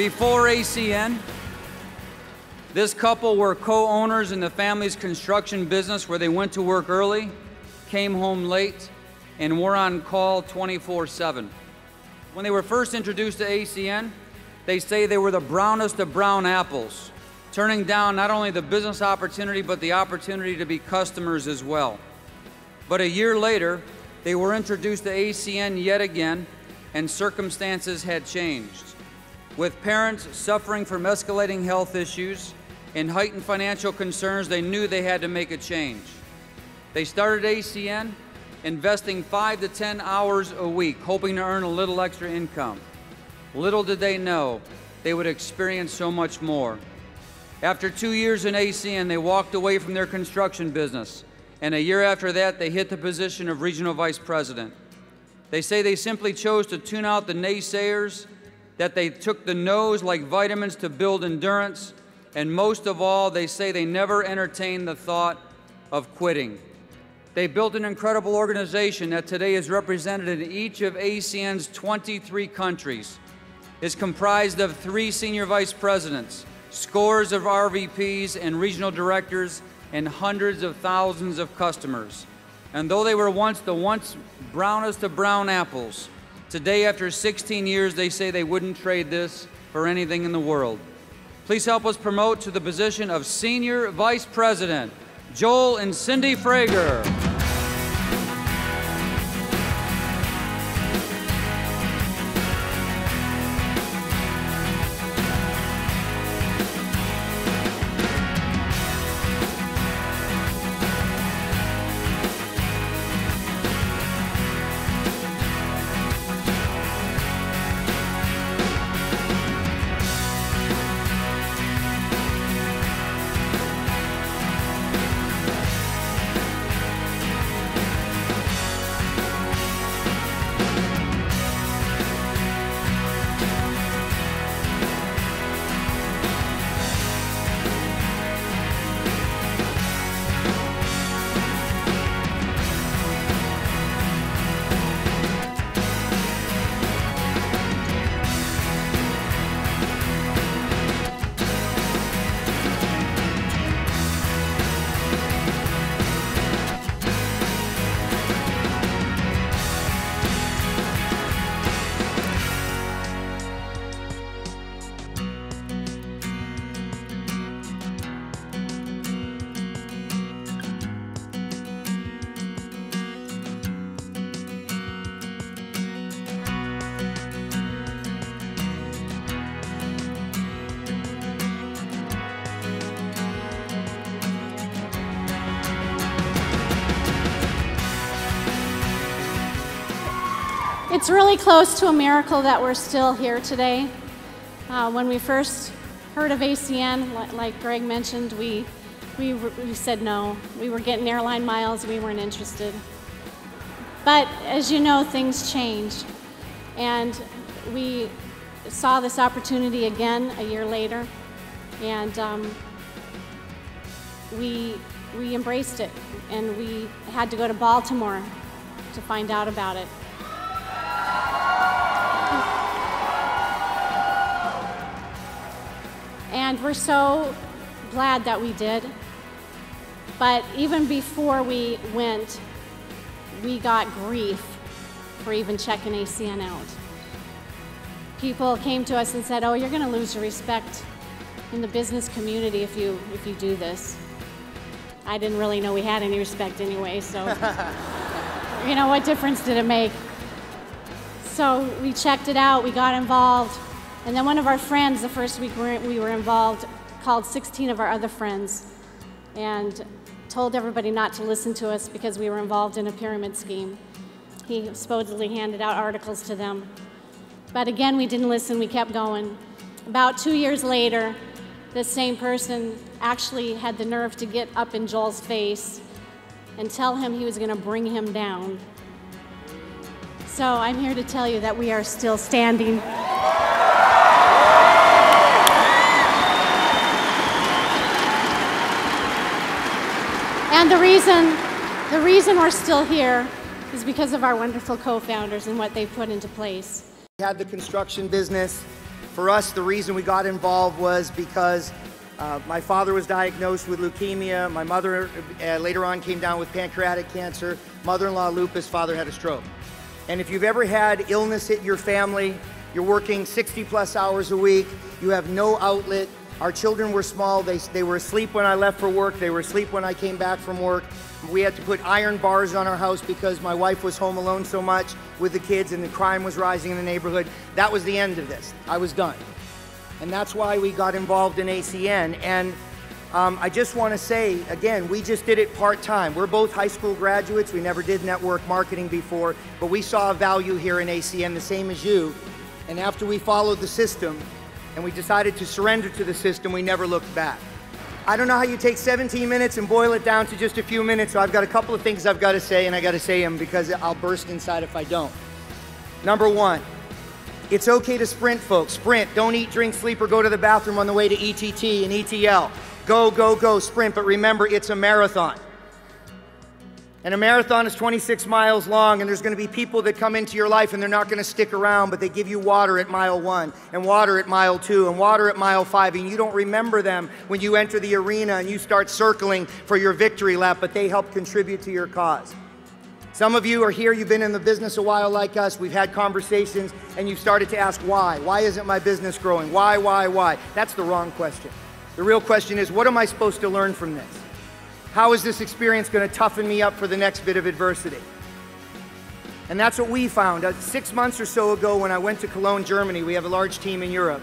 Before ACN, this couple were co-owners in the family's construction business where they went to work early, came home late, and were on call 24/7. When they were first introduced to ACN, they say they were the brownest of brown apples, turning down not only the business opportunity, but the opportunity to be customers as well. But a year later, they were introduced to ACN yet again, and circumstances had changed. With parents suffering from escalating health issues and heightened financial concerns, they knew they had to make a change. They started ACN, investing 5 to 10 hours a week, hoping to earn a little extra income. Little did they know they would experience so much more. After 2 years in ACN, they walked away from their construction business, and a year after that, they hit the position of Regional Vice President. They say they simply chose to tune out the naysayers, that they took the no's like vitamins to build endurance, and most of all, they say they never entertained the thought of quitting. They built an incredible organization that today is represented in each of ACN's 23 countries. It's comprised of 3 senior vice presidents, scores of RVPs and regional directors, and hundreds of thousands of customers. And though they were once the brownest of brown apples, today, after 16 years, they say they wouldn't trade this for anything in the world. Please help us promote to the position of Senior Vice President, Joel and Cindy Frager. It's really close to a miracle that we're still here today. When we first heard of ACN, like Greg mentioned, we said no. We were getting airline miles, we weren't interested. But as you know, things changed. And we saw this opportunity again a year later, and we embraced it. And we had to go to Baltimore to find out about it. And we're so glad that we did. But even before we went, we got grief for even checking ACN out. People came to us and said, "Oh, you're going to lose your respect in the business community if you do this." I didn't really know we had any respect anyway, so you know, what difference did it make? So we checked it out, we got involved, and then one of our friends, the first week we were involved, called 16 of our other friends and told everybody not to listen to us because we were involved in a pyramid scheme. He supposedly handed out articles to them. But again, we didn't listen, we kept going. About 2 years later, this same person actually had the nerve to get up in Joel's face and tell him he was going to bring him down. So I'm here to tell you that we are still standing. And the reason we're still here is because of our wonderful co-founders and what they put into place. We had the construction business For us, the reason we got involved was because my father was diagnosed with leukemia. My mother later on came down with pancreatic cancer. Mother-in-law lupus, father had a stroke. And if you've ever had illness hit your family, you're working 60+ hours a week, you have no outlet. Our children were small, they were asleep when I left for work, they were asleep when I came back from work. We had to put iron bars on our house because my wife was home alone so much with the kids and the crime was rising in the neighborhood. That was the end of this. I was done. And that's why we got involved in ACN. And I just want to say, again, we just did it part-time. We're both high school graduates. We never did network marketing before, but we saw a value here in ACN, the same as you. And after we followed the system and we decided to surrender to the system, we never looked back. I don't know how you take 17 minutes and boil it down to just a few minutes, so I've got a couple of things I've got to say, and I got to say them because I'll burst inside if I don't. Number one, it's okay to sprint, folks. Sprint. Don't eat, drink, sleep, or go to the bathroom on the way to ETT and ETL. Go, go, go, sprint, but remember, it's a marathon. And a marathon is 26 miles long, and there's going to be people that come into your life and they're not going to stick around, but they give you water at mile 1, and water at mile 2, and water at mile 5, and you don't remember them when you enter the arena and you start circling for your victory lap, but they help contribute to your cause. Some of you are here, you've been in the business a while like us, we've had conversations, and you've started to ask why. Why isn't my business growing? Why? That's the wrong question. The real question is, what am I supposed to learn from this? How is this experience going to toughen me up for the next bit of adversity? And that's what we found. 6 months or so ago when I went to Cologne, Germany, we have a large team in Europe.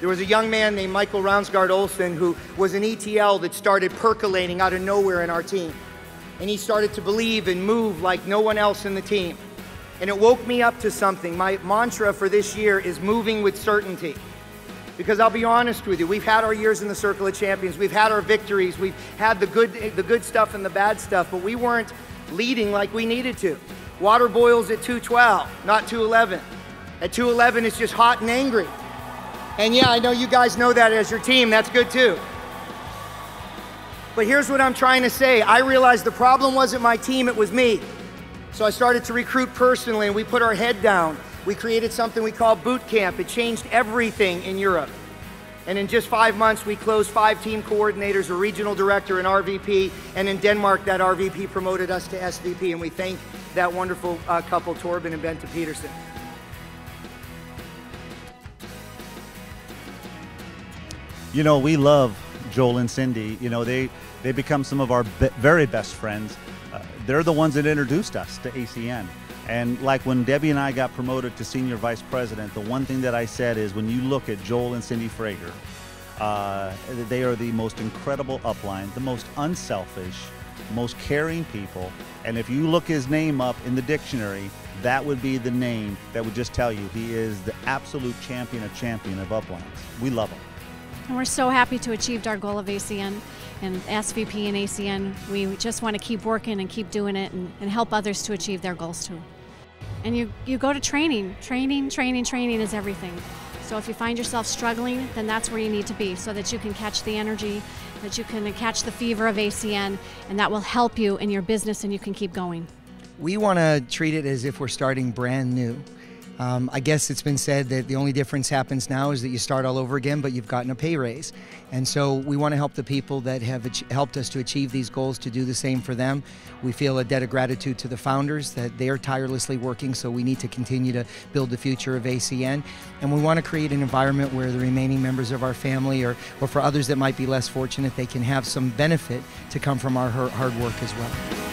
There was a young man named Michael Raunsgaard Olsen who was an ETL that started percolating out of nowhere in our team. And he started to believe and move like no one else in the team. And it woke me up to something. My mantra for this year is moving with certainty. Because I'll be honest with you, we've had our years in the Circle of Champions, we've had our victories, we've had the good stuff and the bad stuff, but we weren't leading like we needed to. Water boils at 212, not 211. At 211, it's just hot and angry. And yeah, I know you guys know that as your team, that's good too. But here's what I'm trying to say. I realized the problem wasn't my team, it was me. So I started to recruit personally, and we put our head down. We created something we call Boot Camp. It changed everything in Europe. And in just 5 months, we closed 5 team coordinators, a regional director, an RVP, and in Denmark, that RVP promoted us to SVP, and we thank that wonderful couple, Torben and Bente Peterson. You know, we love Joel and Cindy. You know, they become some of our very best friends. They're the ones that introduced us to ACN. And like when Debbie and I got promoted to Senior Vice President, the one thing that I said is when you look at Joel and Cindy Frager, they are the most incredible upline, the most unselfish, most caring people. And if you look his name up in the dictionary, that would be the name that would just tell you he is the absolute champion of uplines. We love him. And we're so happy to achieve our goal of ACN and SVP and ACN. We just want to keep working and keep doing it and help others to achieve their goals too. And you go to training. Training is everything. So if you find yourself struggling, then that's where you need to be so that you can catch the energy, that you can catch the fever of ACN, and that will help you in your business and you can keep going. We want to treat it as if we're starting brand new. I guess it's been said that the only difference happens now is that you start all over again, but you've gotten a pay raise. And so we want to help the people that have helped us to achieve these goals to do the same for them. We feel a debt of gratitude to the founders that they are tirelessly working, so we need to continue to build the future of ACN. And we want to create an environment where the remaining members of our family or for others that might be less fortunate, they can have some benefit to come from our hard work as well.